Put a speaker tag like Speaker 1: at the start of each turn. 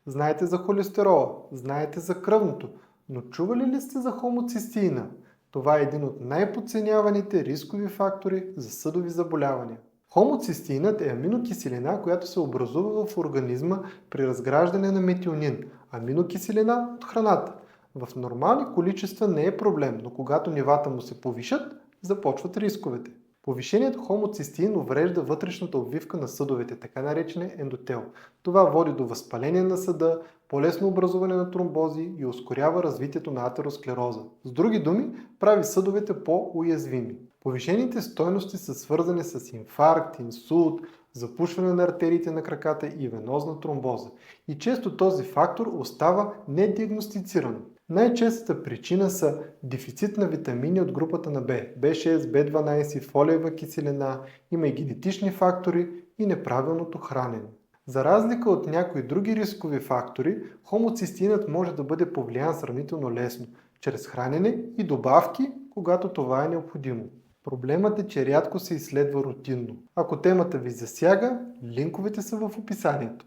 Speaker 1: Знаете за холестерола, знаете за кръвното, но чували ли сте за хомоцистеина? Това е един от най-подценяваните рискови фактори за съдови заболявания. Хомоцистеинът е аминокиселина, която се образува в организма при разграждане на метионин, аминокиселина от храната. В нормални количества не е проблем, но когато нивата му се повишат, започват рисковете. Повишеният хомоцистеин уврежда вътрешната обвивка на съдовете, така наречения ендотел. Това води до възпаление на съда, по-лесно образуване на тромбози и ускорява развитието на атеросклероза. С други думи, прави съдовете по-уязвими. Повишените стойности са свързани с инфаркт, инсулт, запушване на артериите на краката и венозна тромбоза. И често този фактор остава недиагностициран. Най-честата причина са дефицит на витамини от групата на В, B6, B12, фолиева киселина, има и генетични фактори и неправилното хранене. За разлика от някои други рискови фактори, хомоцистеинът може да бъде повлиян сравнително лесно, чрез хранене и добавки, когато това е необходимо. Проблемът е, че рядко се изследва рутинно. Ако темата ви засяга, линковете са в описанието.